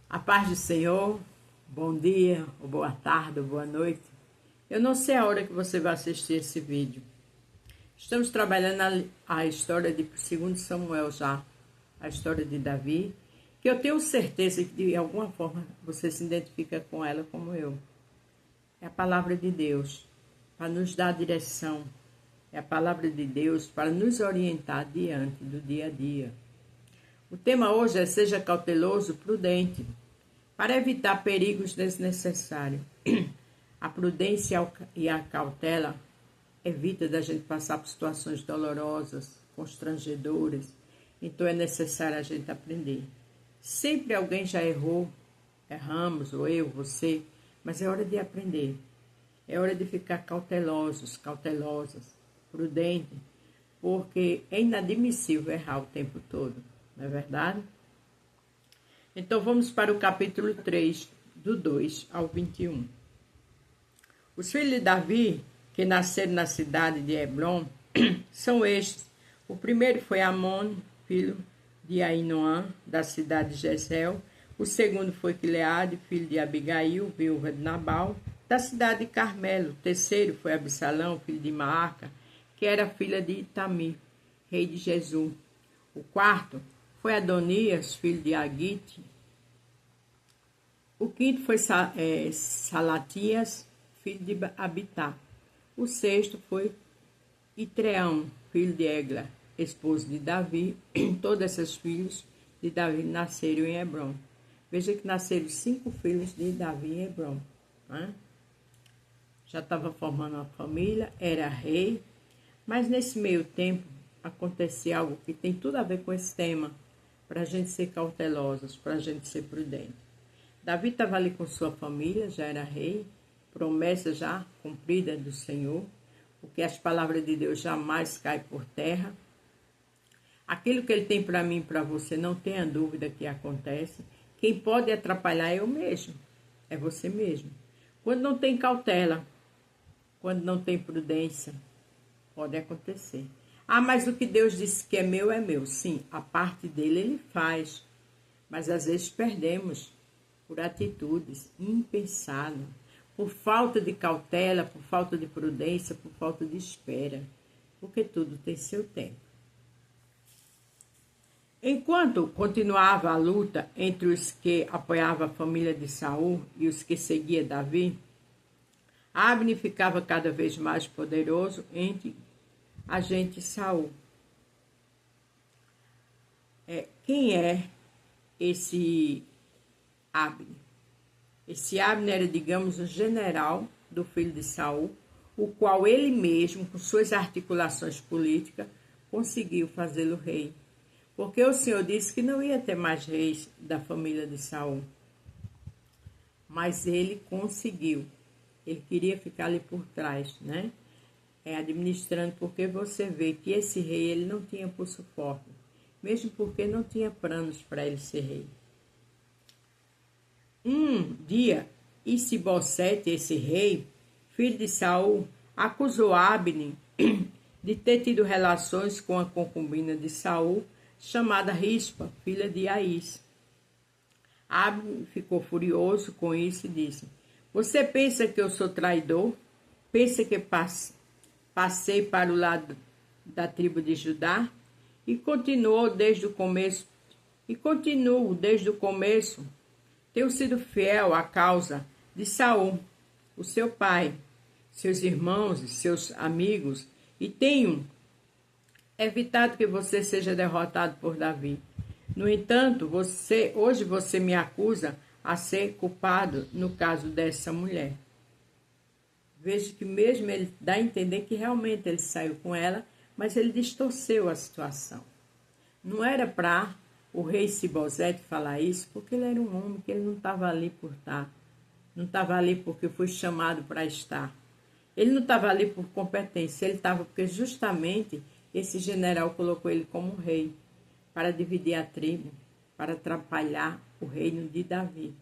A paz do Senhor, bom dia, ou boa tarde, ou boa noite. Eu não sei a hora que você vai assistir esse vídeo. Estamos trabalhando a história de 2 Samuel já, a história de Davi, que eu tenho certeza que de alguma forma você se identifica com ela como eu. É a palavra de Deus para nos dar direção. É a palavra de Deus para nos orientar diante do dia a dia. O tema hoje é seja cauteloso, prudente, para evitar perigos desnecessários. A prudência e a cautela evita da gente passar por situações dolorosas, constrangedoras. Então é necessário a gente aprender. Sempre alguém já errou, erramos, ou eu, você, mas é hora de aprender. É hora de ficar cautelosos, cautelosas, prudentes, porque é inadmissível errar o tempo todo, não é verdade? Então vamos para o capítulo 3, do 2 ao 21. Os filhos de Davi, que nasceram na cidade de Hebrom, são estes. O primeiro foi Amon, filho de Ainoã, da cidade de Jezreel. O segundo foi Quileade, filho de Abigail, viúva de Nabal, da cidade de Carmelo. O terceiro foi Absalão, filho de Maaca, que era filha de Itami, rei de Jesum. O quarto foi Adonias, filho de Agite. O quinto foi Salatias, filho de Abitá. O sexto foi Itreão, filho de Egla, esposo de Davi. Todos esses filhos de Davi nasceram em Hebrom. Veja que nasceram 5 filhos de Davi em Hebrom. Né? Já estava formando uma família, era rei, mas nesse meio tempo acontecia algo que tem tudo a ver com esse tema, para a gente ser cautelosos, para a gente ser prudente. Davi estava ali com sua família, já era rei, promessa já cumprida do Senhor, porque as palavras de Deus jamais caem por terra. Aquilo que ele tem para mim e para você, não tenha dúvida que acontece. Quem pode atrapalhar é eu mesmo, é você mesmo. Quando não tem cautela, quando não tem prudência, pode acontecer. Ah, mas o que Deus disse que é meu, é meu. Sim, a parte dele ele faz, mas às vezes perdemos por atitudes impensadas, por falta de cautela, por falta de prudência, por falta de espera, porque tudo tem seu tempo. Enquanto continuava a luta entre os que apoiavam a família de Saul e os que seguiam Davi, Abner ficava cada vez mais poderoso entre a gente Saul. Quem é esse Abner? Esse Abner era, digamos, o general do filho de Saul, o qual ele mesmo, com suas articulações políticas, conseguiu fazê-lo rei. Porque o Senhor disse que não ia ter mais reis da família de Saul. Mas ele conseguiu. Ele queria ficar ali por trás, né? Administrando, porque você vê que esse rei ele não tinha pulso forte. Mesmo porque não tinha planos para ele ser rei. Um dia, Isibosete, esse rei, filho de Saul, acusou Abner de ter tido relações com a concubina de Saul, chamada Rispa, filha de Aís. Abner ficou furioso com isso e disse: você pensa que eu sou traidor? Pensa que passei para o lado da tribo de Judá? E continuo desde o começo. Tenho sido fiel à causa de Saul, o seu pai, seus irmãos e seus amigos, e tenho evitado que você seja derrotado por Davi. No entanto, hoje você me acusa a ser culpado no caso dessa mulher. Veja que mesmo ele dá a entender que realmente ele saiu com ela, mas ele distorceu a situação. Não era para o rei Isibosete falar isso, porque ele era um homem que ele não estava ali por estar. Não estava ali porque foi chamado para estar. Ele não estava ali por competência, ele estava porque justamente esse general colocou ele como rei, para dividir a tribo, para atrapalhar o reino de Davi.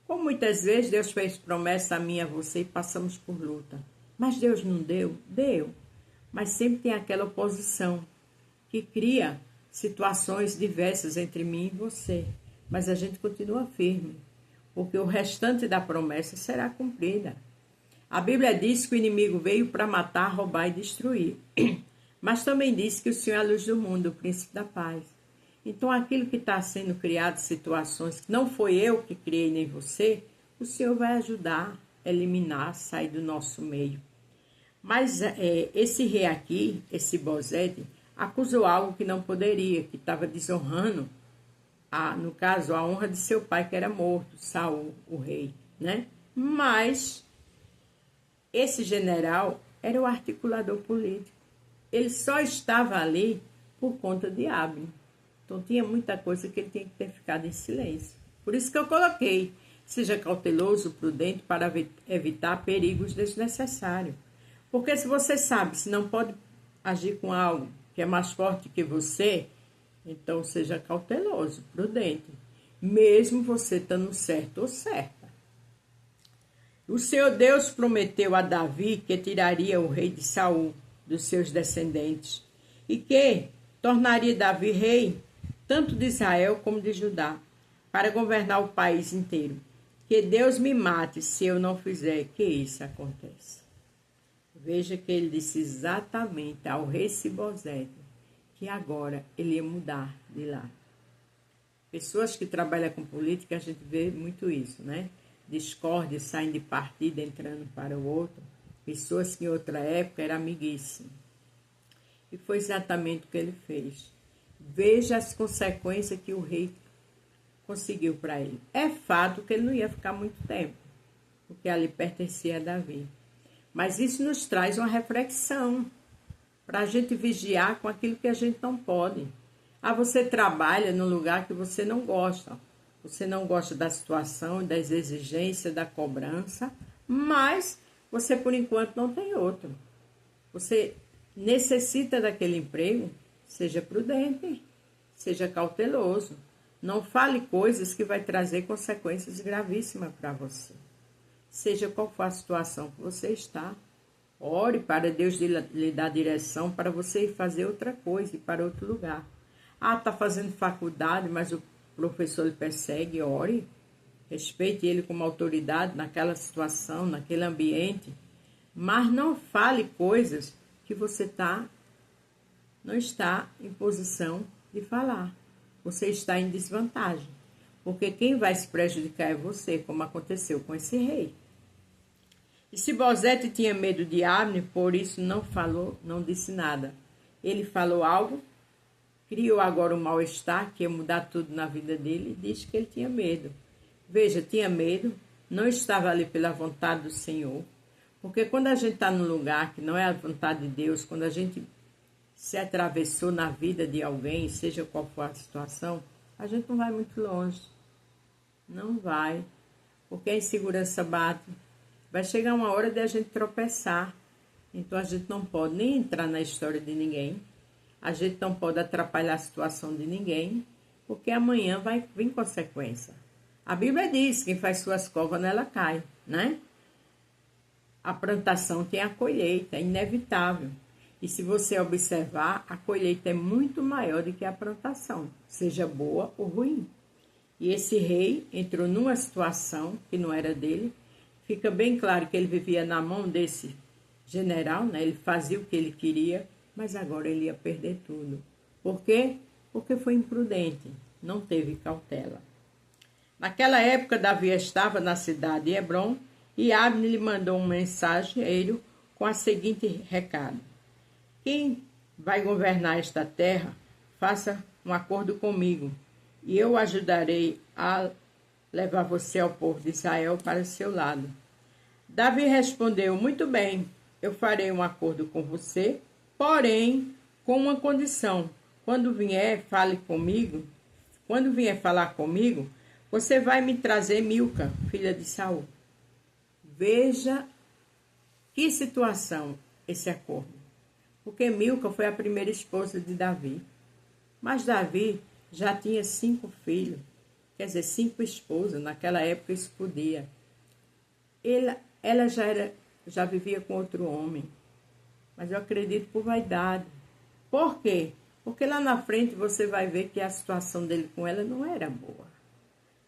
Como muitas vezes Deus fez promessa a mim e a você e passamos por luta. Mas Deus não deu? Deu. Mas sempre tem aquela oposição que cria situações diversas entre mim e você. mas a gente continua firme, porque o restante da promessa será cumprida. A Bíblia diz que o inimigo veio para matar, roubar e destruir, mas também diz que o Senhor é a luz do mundo, o príncipe da paz. Então, aquilo que está sendo criado, situações que não foi eu que criei nem você, o Senhor vai ajudar a eliminar, sair do nosso meio. Mas esse rei aqui, esse Bozete, acusou algo que não poderia, que estava desonrando, no caso, a honra de seu pai, que era morto, Saul, o rei, né? Mas esse general era o articulador político. Ele só estava ali por conta de Abner. Então tinha muita coisa que ele tinha que ter ficado em silêncio. Por isso que eu coloquei, seja cauteloso, prudente, para evitar perigos desnecessários. Porque se você sabe, se não pode agir com algo que é mais forte que você, então seja cauteloso, prudente, mesmo você estando certo ou certa. O Senhor Deus prometeu a Davi que tiraria o rei de Saul dos seus descendentes e que tornaria Davi rei tanto de Israel como de Judá, para governar o país inteiro. Que Deus me mate se eu não fizer que isso aconteça. Veja que ele disse exatamente ao rei Sibosete que agora ele ia mudar de lá. Pessoas que trabalham com política, a gente vê muito isso, né? Discórdia, saem de partido, entrando para o outro. Pessoas que em outra época eram amiguíssimas. E foi exatamente o que ele fez. Veja as consequências que o rei conseguiu para ele. É fato que ele não ia ficar muito tempo, porque ali pertencia a Davi. Mas isso nos traz uma reflexão para a gente vigiar com aquilo que a gente não pode. Você trabalha num lugar que você não gosta. Você não gosta da situação, das exigências, da cobrança, mas você, por enquanto, não tem outro. Você necessita daquele emprego, seja prudente, seja cauteloso. Não fale coisas que vai trazer consequências gravíssimas para você. Seja qual for a situação que você está, ore para Deus lhe dar direção para você ir fazer outra coisa, ir para outro lugar. Está fazendo faculdade, mas o professor lhe persegue, ore. Respeite ele como autoridade naquela situação, naquele ambiente. Mas não fale coisas que você não está em posição de falar. Você está em desvantagem. Porque quem vai se prejudicar é você, como aconteceu com esse rei. E Sibosete tinha medo de Abner, por isso não falou, não disse nada. Ele falou algo, criou agora um mal-estar, que ia mudar tudo na vida dele, e disse que ele tinha medo. Veja, tinha medo, não estava ali pela vontade do Senhor. Porque quando a gente está num lugar que não é a vontade de Deus, quando a gente se atravessou na vida de alguém, seja qual for a situação, a gente não vai muito longe. Não vai. Porque a insegurança bate. Vai chegar uma hora de a gente tropeçar. Então a gente não pode nem entrar na história de ninguém. A gente não pode atrapalhar a situação de ninguém, porque amanhã vai vir consequência. A Bíblia diz, quem faz suas covas nela cai, né? A plantação tem a colheita, é inevitável. E se você observar, a colheita é muito maior do que a plantação, seja boa ou ruim. E esse rei entrou numa situação que não era dele. Fica bem claro que ele vivia na mão desse general, né? Ele fazia o que ele queria, mas agora ele ia perder tudo. Por quê? Porque foi imprudente, não teve cautela. Naquela época, Davi estava na cidade de Hebrom e Abner lhe mandou um mensageiro com o seguinte recado: quem vai governar esta terra, faça um acordo comigo, e eu ajudarei a levar você ao povo de Israel para o seu lado. Davi respondeu: muito bem, eu farei um acordo com você, porém, com uma condição. Quando vier falar comigo, você vai me trazer Milca, filha de Saul. Veja que situação esse acordo. Porque Milca foi a primeira esposa de Davi. Mas Davi já tinha 5 filhos. Quer dizer, 5 esposas. Naquela época isso podia. Ela já vivia com outro homem. Mas eu acredito por vaidade. Por quê? Porque lá na frente você vai ver que a situação dele com ela não era boa.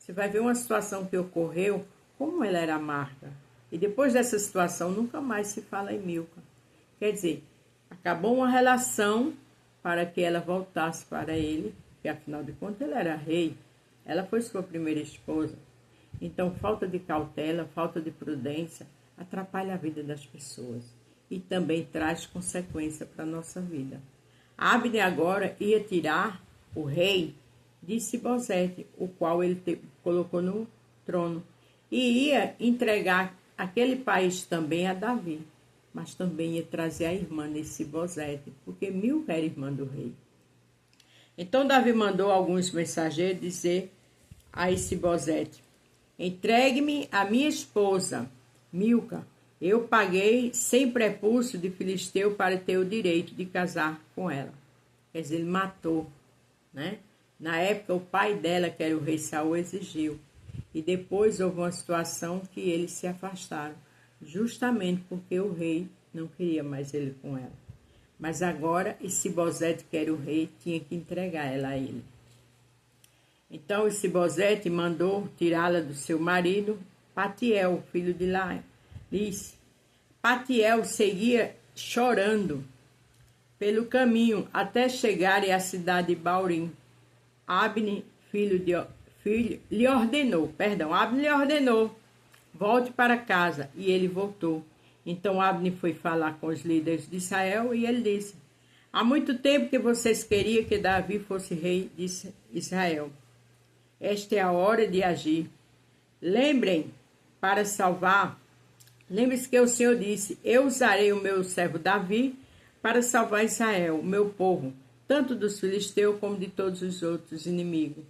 Você vai ver uma situação que ocorreu, como ela era amarga. E depois dessa situação, nunca mais se fala em Milca. Quer dizer, acabou uma relação para que ela voltasse para ele, porque afinal de contas ele era rei. Ela foi sua primeira esposa. Então, falta de cautela, falta de prudência, atrapalha a vida das pessoas. E também traz consequência para a nossa vida. Abner agora ia tirar o rei de Sibosete, o qual ele colocou no trono. E ia entregar aquele país também a Davi. Mas também ia trazer a irmã de Sibosete, porque Milca era irmã do rei. Então Davi mandou alguns mensageiros dizer a Sibosete: entregue-me a minha esposa, Milca. Eu paguei 100 prepúcios de filisteu para ter o direito de casar com ela. Quer dizer, ele matou, né? Na época, o pai dela, que era o rei Saul, exigiu. E depois houve uma situação que eles se afastaram, justamente porque o rei não queria mais ele com ela. Mas agora, Sibosete, que era o rei, tinha que entregar ela a ele. Então, Sibosete mandou tirá-la do seu marido, Patiel, filho de Lis. Patiel seguia chorando pelo caminho até chegarem à cidade de Baurim. Abner lhe ordenou, volte para casa, e ele voltou. Então Abner foi falar com os líderes de Israel e ele disse: há muito tempo que vocês queriam que Davi fosse rei de Israel. Esta é a hora de agir. Lembre-se que o Senhor disse: eu usarei o meu servo Davi para salvar Israel, o meu povo, tanto dos filisteus como de todos os outros inimigos.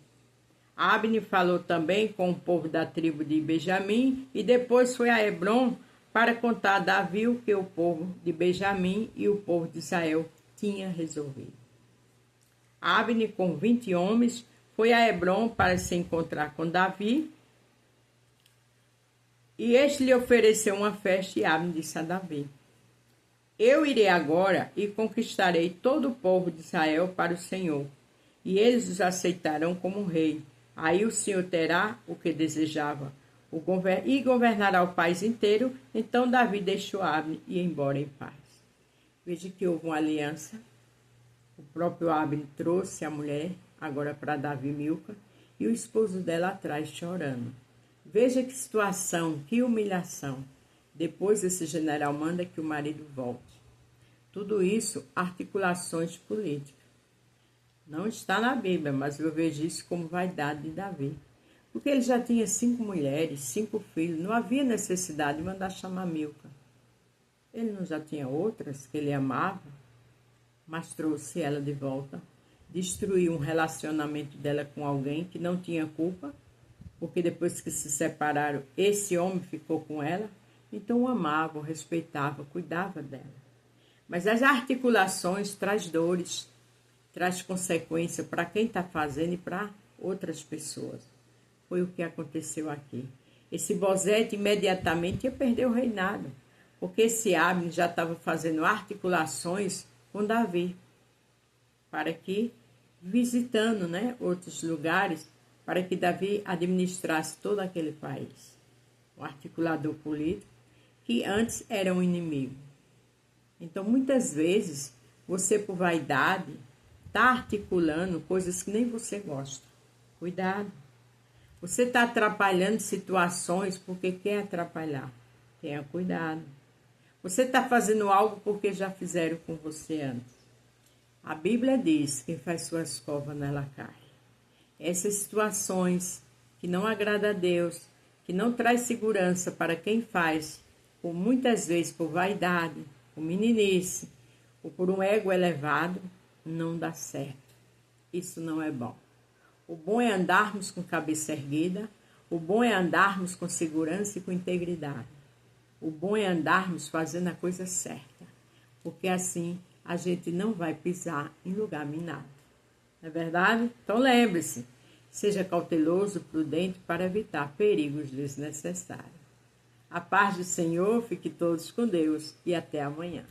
Abner falou também com o povo da tribo de Benjamim e depois foi a Hebrom para contar a Davi o que o povo de Benjamim e o povo de Israel tinha resolvido. Abner, com 20 homens, foi a Hebrom para se encontrar com Davi, e este lhe ofereceu uma festa, e Abner disse a Davi: eu irei agora e conquistarei todo o povo de Israel para o Senhor, e eles os aceitarão como rei. Aí o Senhor terá o que desejava, e governará o país inteiro. Então Davi deixou Abner e ia embora em paz. Veja que houve uma aliança. O próprio Abner trouxe a mulher agora para Davi, Milca, e o esposo dela atrás chorando. Veja que situação, que humilhação. Depois esse general manda que o marido volte. Tudo isso, articulações políticas. Não está na Bíblia, mas eu vejo isso como vaidade de Davi. Porque ele já tinha 5 mulheres, 5 filhos, não havia necessidade de mandar chamar Milca. Ele não já tinha outras que ele amava, mas trouxe ela de volta. Destruiu um relacionamento dela com alguém que não tinha culpa, porque depois que se separaram, esse homem ficou com ela. Então o amava, o respeitava, cuidava dela. Mas as articulações traz dores, traz consequência para quem está fazendo e para outras pessoas. Foi o que aconteceu aqui. Esse Sibosete imediatamente ia perder o reinado, porque esse Abner já estava fazendo articulações com Davi, para que, visitando, né, outros lugares, para que Davi administrasse todo aquele país. Um articulador político que antes era um inimigo. Então, muitas vezes, você, por vaidade, está articulando coisas que nem você gosta. Cuidado. Você está atrapalhando situações porque quer atrapalhar. Tenha cuidado. Você está fazendo algo porque já fizeram com você antes. A Bíblia diz: quem faz suas covas nela cai. Essas situações que não agradam a Deus, que não traz segurança para quem faz, por muitas vezes por vaidade, por meninice, ou por um ego elevado, não dá certo. Isso não é bom. O bom é andarmos com cabeça erguida, o bom é andarmos com segurança e com integridade. O bom é andarmos fazendo a coisa certa, porque assim a gente não vai pisar em lugar minado. Não é verdade? Então lembre-se, seja cauteloso, prudente para evitar perigos desnecessários. A paz do Senhor, fique todos com Deus e até amanhã.